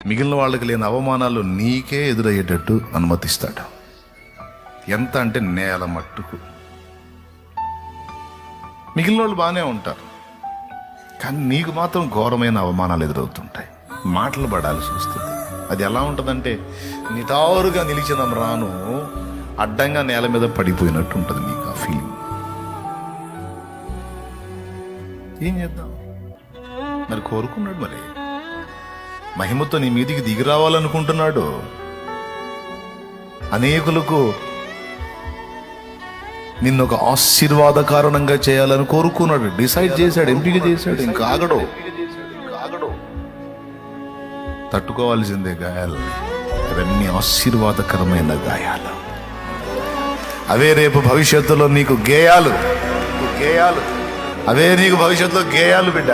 మిగిలిన వాళ్ళకి లేని అవమానాలు నీకే ఎదురయ్యేటట్టు అనుమతిస్తాడు. ఎంత అంటే నేల మట్టుకు. మిగిలిన వాళ్ళు బాగానే ఉంటారు, కానీ నీకు మాత్రం ఘోరమైన అవమానాలు ఎదురవుతుంటాయి. మాటలు పడాల్సి వస్తుంది. అది ఎలా ఉంటుందంటే నిటారుగా నిలిచిన రాను అడ్డంగా నేల మీద పడిపోయినట్టు ఉంటుంది నీకు ఆ ఫీలింగ్. ఏం చేద్దాం మరి? కోరుకున్నాడు, మరి మహిమతో నీ మీదికి దిగి రావాలనుకుంటున్నాడు. అనేకులకు నిన్ను ఒక ఆశీర్వాద కారణంగా చేయాలని కోరుకున్నాడు, డిసైడ్ చేశాడు, ఎంపిక చేశాడు. ఇంకా ఆగడు. తట్టుకోవాల్సిందే గాయాలు. అవన్నీ ఆశీర్వాదకరమైన గాయాలు. అవే రేపు భవిష్యత్తులో నీకు గేయాలు. అవే నీకు భవిష్యత్తులో గేయాలు బిడ్డ.